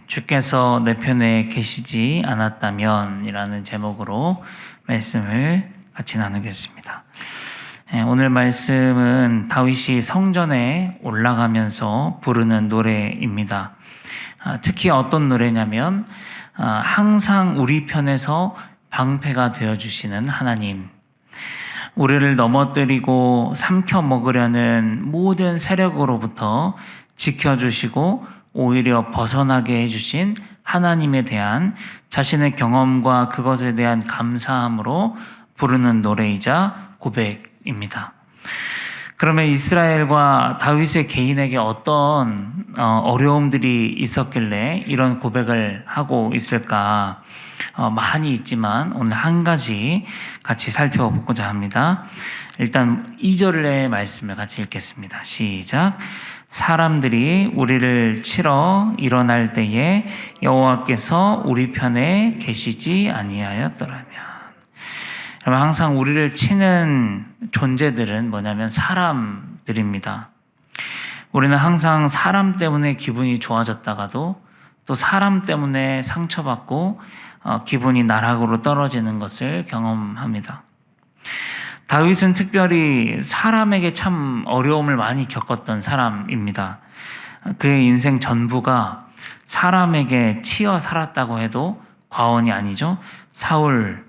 주께서 내 편에 계시지 않았다면 이라는 제목으로 말씀을 같이 나누겠습니다. 오늘 말씀은 다윗이 성전에 올라가면서 부르는 노래입니다. 특히 어떤 노래냐면 항상 우리 편에서 방패가 되어주시는 하나님, 우리를 넘어뜨리고 삼켜 먹으려는 모든 세력으로부터 지켜주시고 오히려 벗어나게 해주신 하나님에 대한 자신의 경험과 그것에 대한 감사함으로 부르는 노래이자 고백입니다. 그러면 이스라엘과 다윗의 개인에게 어떤 어려움들이 있었길래 이런 고백을 하고 있을까? 많이 있지만 오늘 한 가지 같이 살펴보고자 합니다. 일단 2절의 말씀을 같이 읽겠습니다. 시작. 사람들이 우리를 치러 일어날 때에 여호와께서 우리 편에 계시지 아니하였더라면. 그러면 항상 우리를 치는 존재들은 뭐냐면 사람들입니다. 우리는 항상 사람 때문에 기분이 좋아졌다가도 또 사람 때문에 상처받고 기분이 나락으로 떨어지는 것을 경험합니다. 다윗은 특별히 사람에게 참 어려움을 많이 겪었던 사람입니다. 그의 인생 전부가 사람에게 치여 살았다고 해도 과언이 아니죠. 사울,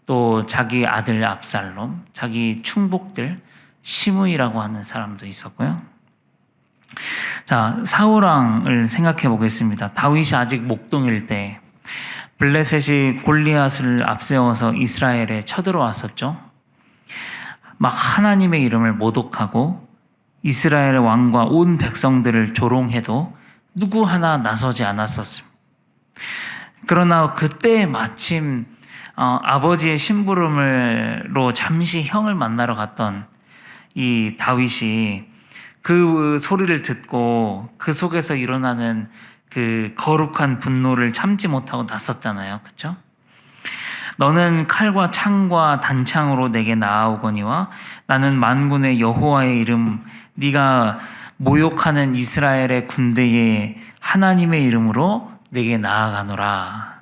또 자기 아들 압살롬, 자기 충복들, 시므이라고 하는 사람도 있었고요. 자, 사울 왕을 생각해 보겠습니다. 다윗이 아직 목동일 때 블레셋이 골리앗을 앞세워서 이스라엘에 쳐들어왔었죠. 막 하나님의 이름을 모독하고 이스라엘의 왕과 온 백성들을 조롱해도 누구 하나 나서지 않았었습니다. 그러나 그때 마침 아버지의 심부름으로 잠시 형을 만나러 갔던 이 다윗이 그 소리를 듣고 그 속에서 일어나는 그 거룩한 분노를 참지 못하고 나섰잖아요. 그렇죠? 너는 칼과 창과 단창으로 내게 나아오거니와 나는 만군의 여호와의 이름, 네가 모욕하는 이스라엘의 군대의 하나님의 이름으로 내게 나아가노라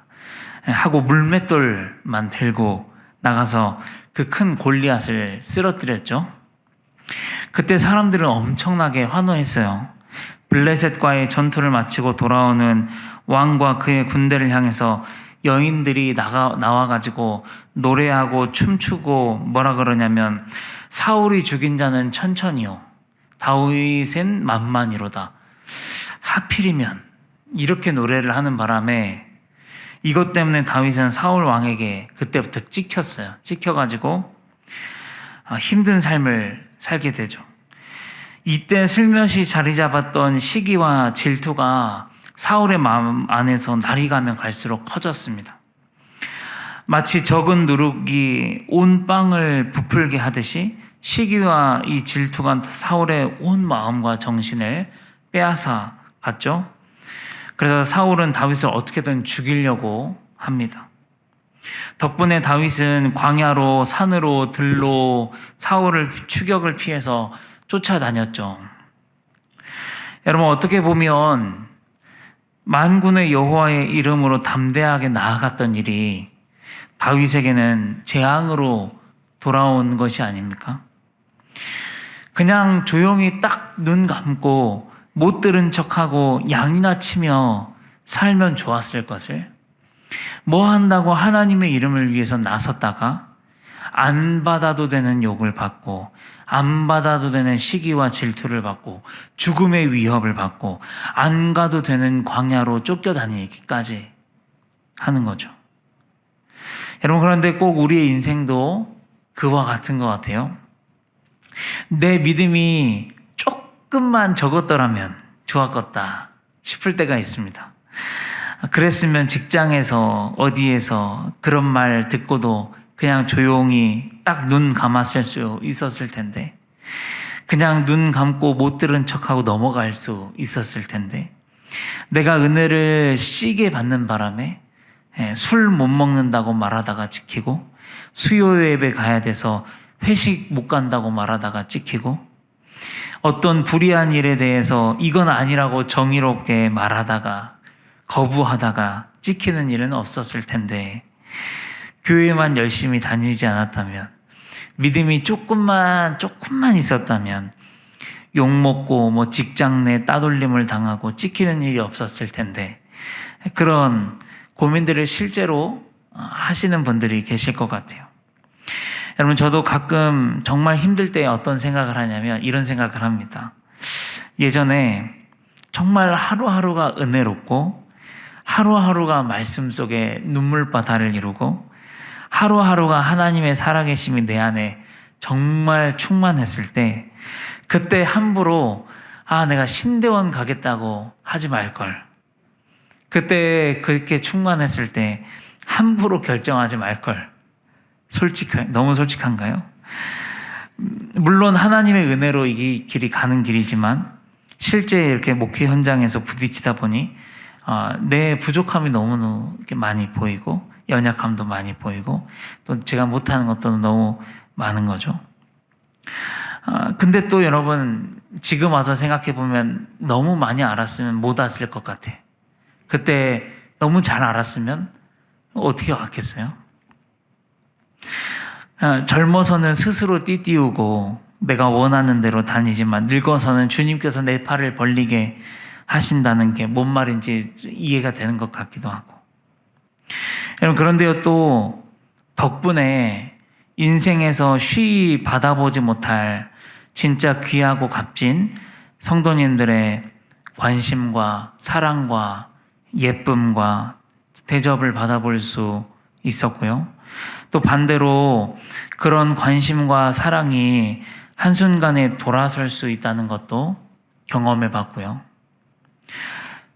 하고 물맷돌만 들고 나가서 그 큰 골리앗을 쓰러뜨렸죠. 그때 사람들은 엄청나게 환호했어요. 블레셋과의 전투를 마치고 돌아오는 왕과 그의 군대를 향해서 여인들이 나와가지고 노래하고 춤추고 뭐라 그러냐면 사울이 죽인 자는 천천히요 다윗은 만만이로다. 하필이면 이렇게 노래를 하는 바람에 이것 때문에 다윗은 사울 왕에게 그때부터 찍혔어요. 찍혀가지고 힘든 삶을 살게 되죠. 이때 슬며시 자리 잡았던 시기와 질투가 사울의 마음 안에서 날이 가면 갈수록 커졌습니다. 마치 적은 누룩이 온 빵을 부풀게 하듯이 시기와 이 질투가 사울의 온 마음과 정신을 빼앗아 갔죠. 그래서 사울은 다윗을 어떻게든 죽이려고 합니다. 덕분에 다윗은 광야로 산으로 들로 사울을 추격을 피해서 쫓아다녔죠. 여러분, 어떻게 보면 만군의 여호와의 이름으로 담대하게 나아갔던 일이 다윗에게는 재앙으로 돌아온 것이 아닙니까? 그냥 조용히 딱 눈 감고 못 들은 척하고 양이나 치며 살면 좋았을 것을 뭐 한다고 하나님의 이름을 위해서 나섰다가 안 받아도 되는 욕을 받고 안 받아도 되는 시기와 질투를 받고 죽음의 위협을 받고 안 가도 되는 광야로 쫓겨다니기까지 하는 거죠. 여러분, 그런데 꼭 우리의 인생도 그와 같은 것 같아요. 내 믿음이 조금만 적었더라면 좋았겠다 싶을 때가 있습니다. 그랬으면 직장에서 어디에서 그런 말 듣고도 그냥 조용히 딱 눈 감았을 수 있었을 텐데, 그냥 눈 감고 못 들은 척하고 넘어갈 수 있었을 텐데, 내가 은혜를 씨게 받는 바람에 술 못 먹는다고 말하다가 지키고, 수요 예배 가야 돼서 회식 못 간다고 말하다가 찍히고, 어떤 불의한 일에 대해서 이건 아니라고 정의롭게 말하다가 거부하다가 찍히는 일은 없었을 텐데, 교회만 열심히 다니지 않았다면, 믿음이 조금만 있었다면, 욕먹고 뭐 직장 내 따돌림을 당하고 찍히는 일이 없었을 텐데, 그런 고민들을 실제로 하시는 분들이 계실 것 같아요. 여러분, 저도 가끔 정말 힘들 때 어떤 생각을 하냐면 이런 생각을 합니다. 예전에 정말 하루하루가 은혜롭고 하루하루가 말씀 속에 눈물바다를 이루고 하루하루가 하나님의 살아계심이 내 안에 정말 충만했을 때, 그때 함부로 내가 신대원 가겠다고 하지 말걸. 그때 그렇게 충만했을 때 함부로 결정하지 말걸. 너무 솔직한가요? 물론 하나님의 은혜로 이 길이 가는 길이지만, 실제 이렇게 목회 현장에서 부딪히다 보니 내 부족함이 너무 이렇게 많이 보이고, 연약함도 많이 보이고, 또 제가 못하는 것도 너무 많은 거죠. 근데 또 여러분, 지금 와서 생각해 보면 너무 많이 알았으면 못 왔을 것 같아. 그때 너무 잘 알았으면 어떻게 왔겠어요? 젊어서는 스스로 띠띠우고 내가 원하는 대로 다니지만, 늙어서는 주님께서 내 팔을 벌리게 하신다는 게 뭔 말인지 이해가 되는 것 같기도 하고. 여러분, 그런데요, 또 덕분에 인생에서 쉬이 받아보지 못할 진짜 귀하고 값진 성도님들의 관심과 사랑과 예쁨과 대접을 받아볼 수 있었고요. 또 반대로 그런 관심과 사랑이 한순간에 돌아설 수 있다는 것도 경험해 봤고요.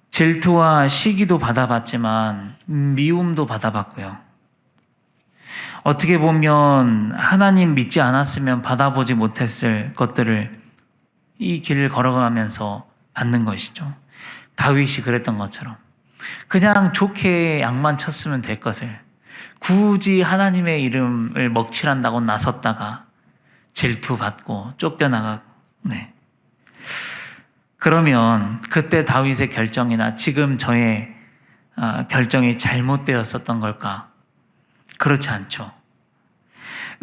질투와 시기도 받아봤지만 미움도 받아봤고요. 어떻게 보면 하나님 믿지 않았으면 받아보지 못했을 것들을 이 길을 걸어가면서 받는 것이죠. 다윗이 그랬던 것처럼 그냥 좋게 양만 쳤으면 될 것을 굳이 하나님의 이름을 먹칠한다고 나섰다가 질투받고 쫓겨나가고. 그러면 그때 다윗의 결정이나 지금 저의 결정이 잘못되었었던 걸까? 그렇지 않죠.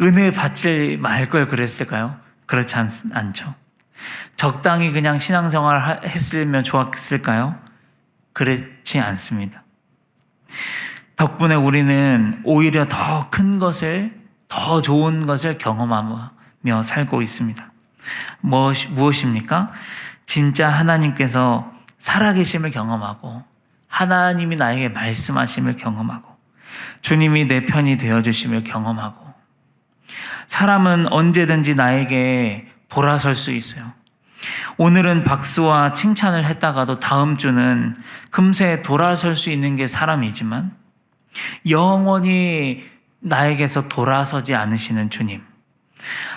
은혜 받지 말 걸 그랬을까요? 그렇지 않죠. 적당히 그냥 신앙생활 했으면 좋았을까요? 그렇지 않습니다. 덕분에 우리는 오히려 더 큰 것을, 더 좋은 것을 경험하며 살고 있습니다. 무엇입니까? 진짜 하나님께서 살아계심을 경험하고, 하나님이 나에게 말씀하심을 경험하고, 주님이 내 편이 되어주심을 경험하고, 사람은 언제든지 나에게 돌아설 수 있어요. 오늘은 박수와 칭찬을 했다가도 다음 주는 금세 돌아설 수 있는 게 사람이지만, 영원히 나에게서 돌아서지 않으시는 주님,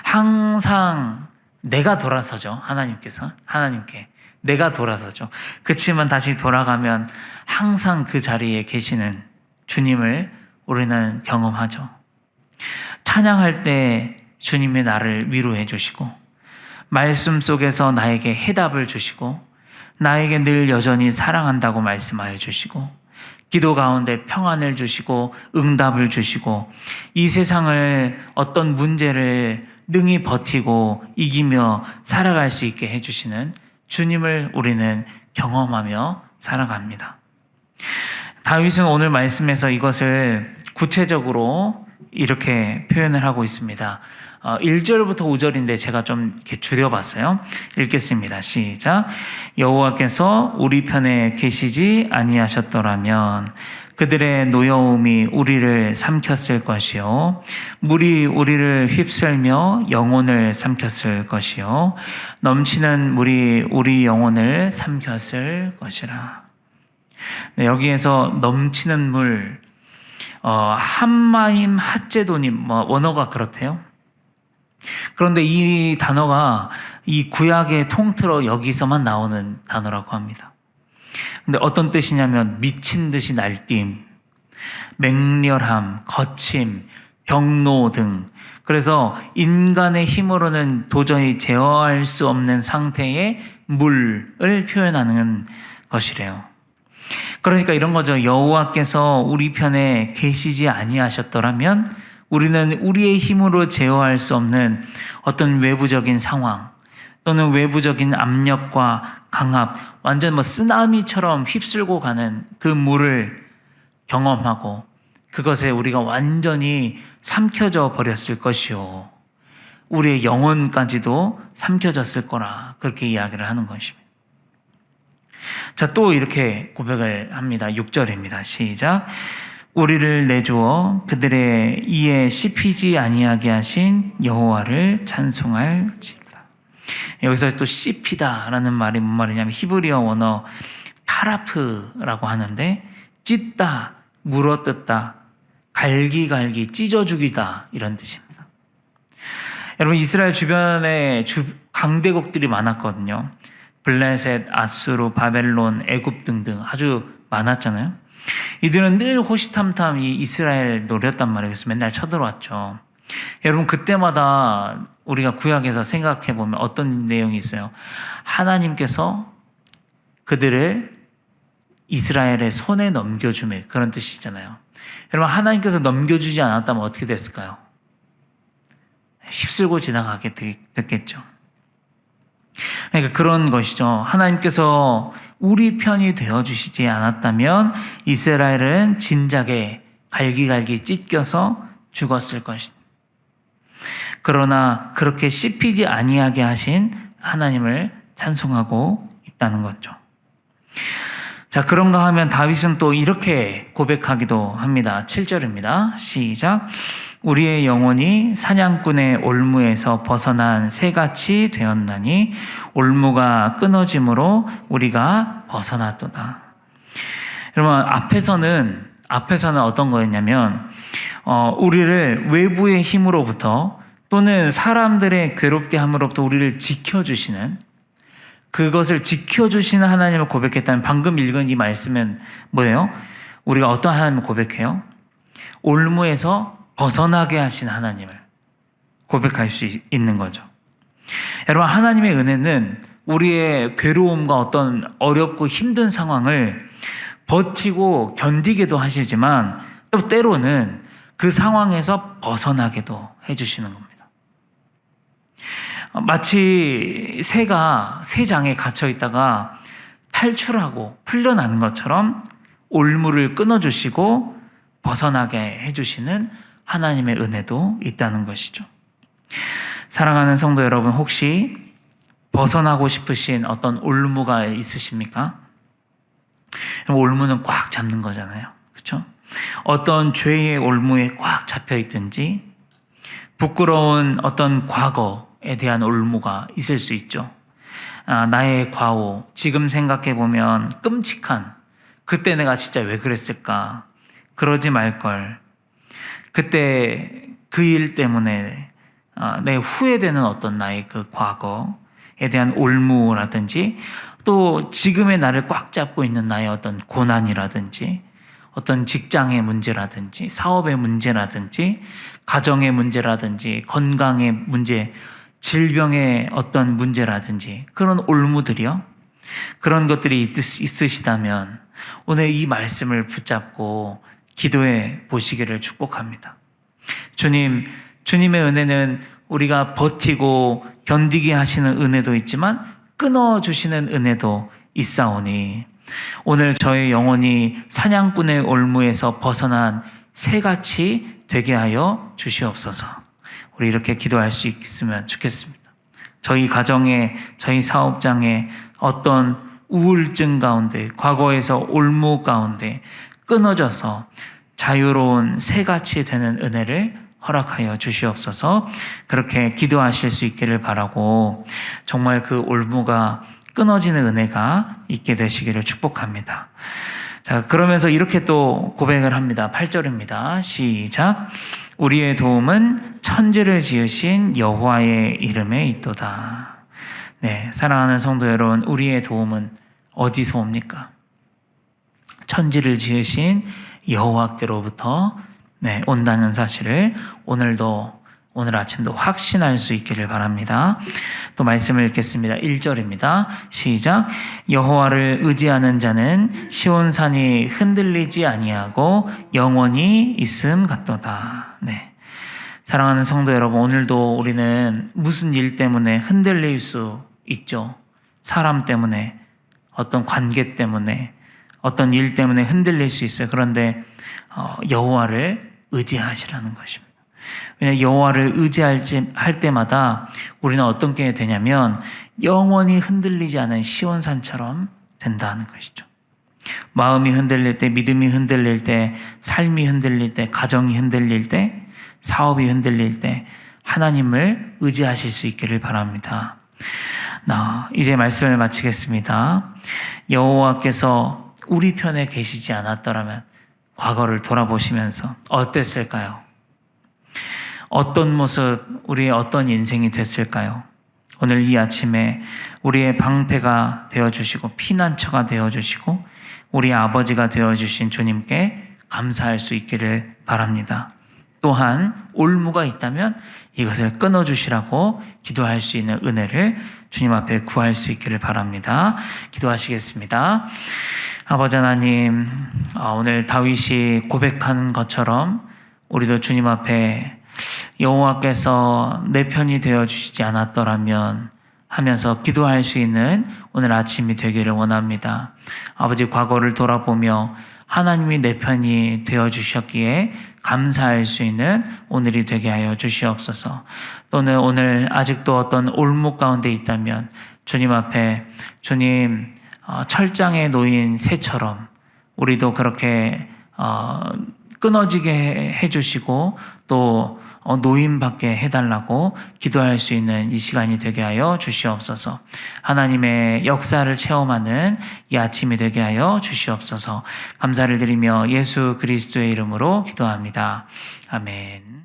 항상 내가 돌아서죠. 하나님께 내가 돌아서죠. 그치만 다시 돌아가면 항상 그 자리에 계시는 주님을 우리는 경험하죠. 찬양할 때 주님이 나를 위로해 주시고, 말씀 속에서 나에게 해답을 주시고, 나에게 늘 여전히 사랑한다고 말씀하여 주시고, 기도 가운데 평안을 주시고 응답을 주시고, 이 세상을 어떤 문제를 능히 버티고 이기며 살아갈 수 있게 해주시는 주님을 우리는 경험하며 살아갑니다. 다윗은 오늘 말씀에서 이것을 구체적으로 이렇게 표현을 하고 있습니다. 1절부터 5절인데 제가 좀 이렇게 줄여봤어요. 읽겠습니다. 시작. 여호와께서 우리 편에 계시지 아니하셨더라면 그들의 노여움이 우리를 삼켰을 것이요, 물이 우리를 휩쓸며 영혼을 삼켰을 것이요, 넘치는 물이 우리 영혼을 삼켰을 것이라. 여기에서 넘치는 물, 함마임 핫제도님, 원어가 그렇대요. 그런데 이 단어가 이 구약의 통틀어 여기서만 나오는 단어라고 합니다. 근데 어떤 뜻이냐면 미친 듯이 날뛰임, 맹렬함, 거침, 경로 등, 그래서 인간의 힘으로는 도저히 제어할 수 없는 상태의 물을 표현하는 것이래요. 그러니까 이런 거죠. 여호와께서 우리 편에 계시지 아니하셨더라면 우리는 우리의 힘으로 제어할 수 없는 어떤 외부적인 상황 또는 외부적인 압력과 강압, 완전 쓰나미처럼 휩쓸고 가는 그 물을 경험하고 그것에 우리가 완전히 삼켜져 버렸을 것이요. 우리의 영혼까지도 삼켜졌을 거라 그렇게 이야기를 하는 것입니다. 자, 또 이렇게 고백을 합니다. 6절입니다. 시작. 우리를 내주어 그들의 이에 씹히지 아니하게 하신 여호와를 찬송할지어다. 여기서 또 씹히다라는 말이 뭔 말이냐면 히브리어 원어 타라프라고 하는데 찢다, 물어뜯다, 갈기갈기, 찢어 죽이다 이런 뜻입니다. 여러분 이스라엘 주변에 강대국들이 많았거든요. 블레셋, 아수르, 바벨론, 애굽 등등 아주 많았잖아요. 이들은 늘 호시탐탐 이 이스라엘 노렸단 말이에요. 그래서 맨날 쳐들어왔죠. 여러분 그때마다 우리가 구약에서 생각해 보면 어떤 내용이 있어요? 하나님께서 그들을 이스라엘의 손에 넘겨주매 그런 뜻이잖아요. 여러분 하나님께서 넘겨주지 않았다면 어떻게 됐을까요? 휩쓸고 지나가게 됐겠죠. 그러니까 그런 것이죠. 하나님께서 우리 편이 되어주시지 않았다면 이스라엘은 진작에 갈기갈기 찢겨서 죽었을 것이다. 그러나 그렇게 씹히지 아니하게 하신 하나님을 찬송하고 있다는 거죠. 자, 그런가 하면 다윗은 또 이렇게 고백하기도 합니다. 7절입니다. 시작. 우리의 영혼이 사냥꾼의 올무에서 벗어난 새같이 되었나니 올무가 끊어짐으로 우리가 벗어났도다. 여러분 앞에서는 어떤 거였냐면 우리를 외부의 힘으로부터 또는 사람들의 괴롭게 함으로부터 우리를 지켜주시는 그것을 지켜주시는 하나님을 고백했다면 방금 읽은 이 말씀은 뭐예요? 우리가 어떤 하나님을 고백해요? 올무에서 벗어나게 하신 하나님을 고백할 수 있는 거죠. 여러분 하나님의 은혜는 우리의 괴로움과 어떤 어렵고 힘든 상황을 버티고 견디게도 하시지만 또 때로는 그 상황에서 벗어나게도 해주시는 겁니다. 마치 새가 새장에 갇혀 있다가 탈출하고 풀려나는 것처럼 올무를 끊어주시고 벗어나게 해주시는 하나님의 은혜도 있다는 것이죠. 사랑하는 성도 여러분, 혹시 벗어나고 싶으신 어떤 올무가 있으십니까? 올무는 꽉 잡는 거잖아요. 그렇죠? 어떤 죄의 올무에 꽉 잡혀 있든지 부끄러운 어떤 과거에 대한 올무가 있을 수 있죠. 나의 과오, 지금 생각해 보면 끔찍한 그때 내가 진짜 왜 그랬을까? 그러지 말걸. 그때 그 일 때문에 내 후회되는 어떤 나의 그 과거에 대한 올무라든지 또 지금의 나를 꽉 잡고 있는 나의 어떤 고난이라든지 어떤 직장의 문제라든지 사업의 문제라든지 가정의 문제라든지 건강의 문제, 질병의 어떤 문제라든지 그런 올무들이요. 그런 것들이 있으시다면 오늘 이 말씀을 붙잡고 기도해 보시기를 축복합니다. 주님의 은혜는 우리가 버티고 견디게 하시는 은혜도 있지만 끊어주시는 은혜도 있사오니 오늘 저의 영혼이 사냥꾼의 올무에서 벗어난 새같이 되게 하여 주시옵소서. 우리 이렇게 기도할 수 있으면 좋겠습니다. 저희 가정에, 저희 사업장에 어떤 우울증 가운데, 과거에서 올무 가운데 끊어져서 자유로운 새같이 되는 은혜를 허락하여 주시옵소서. 그렇게 기도하실 수 있기를 바라고 정말 그 올무가 끊어지는 은혜가 있게 되시기를 축복합니다. 자, 그러면서 이렇게 또 고백을 합니다. 8절입니다. 시작. 우리의 도움은 천지를 지으신 여호와의 이름에 있도다. 네, 사랑하는 성도 여러분, 우리의 도움은 어디서 옵니까? 천지를 지으신 여호와께로부터 온다는 사실을 오늘 아침도 확신할 수 있기를 바랍니다. 또 말씀을 읽겠습니다. 1절입니다. 시작. 여호와를 의지하는 자는 시온산이 흔들리지 아니하고 영원히 있음 같도다. 네. 사랑하는 성도 여러분, 오늘도 우리는 무슨 일 때문에 흔들릴 수 있죠. 사람 때문에, 어떤 관계 때문에, 어떤 일 때문에 흔들릴 수 있어요. 그런데 여호와를 의지하시라는 것입니다. 왜냐하면 여호와를 의지할 때마다 우리는 어떤 게 되냐면 영원히 흔들리지 않은 시온산처럼 된다는 것이죠. 마음이 흔들릴 때, 믿음이 흔들릴 때, 삶이 흔들릴 때, 가정이 흔들릴 때, 사업이 흔들릴 때 하나님을 의지하실 수 있기를 바랍니다. 이제 말씀을 마치겠습니다. 여호와께서 우리 편에 계시지 않았더라면 과거를 돌아보시면서 어땠을까요? 어떤 모습, 우리의 어떤 인생이 됐을까요? 오늘 이 아침에 우리의 방패가 되어주시고 피난처가 되어주시고 우리 아버지가 되어주신 주님께 감사할 수 있기를 바랍니다. 또한 올무가 있다면 이것을 끊어주시라고 기도할 수 있는 은혜를 주님 앞에 구할 수 있기를 바랍니다. 기도하시겠습니다. 아버지 하나님, 오늘 다윗이 고백한 것처럼 우리도 주님 앞에 여호와께서 내 편이 되어주시지 않았더라면 하면서 기도할 수 있는 오늘 아침이 되기를 원합니다. 아버지, 과거를 돌아보며 하나님이 내 편이 되어주셨기에 감사할 수 있는 오늘이 되게 하여 주시옵소서. 또는 오늘 아직도 어떤 올무 가운데 있다면 주님 앞에 주님 철장에 놓인 새처럼 우리도 그렇게 끊어지게 해주시고 또 노임받게 해달라고 기도할 수 있는 이 시간이 되게 하여 주시옵소서. 하나님의 역사를 체험하는 이 아침이 되게 하여 주시옵소서. 감사를 드리며 예수 그리스도의 이름으로 기도합니다. 아멘.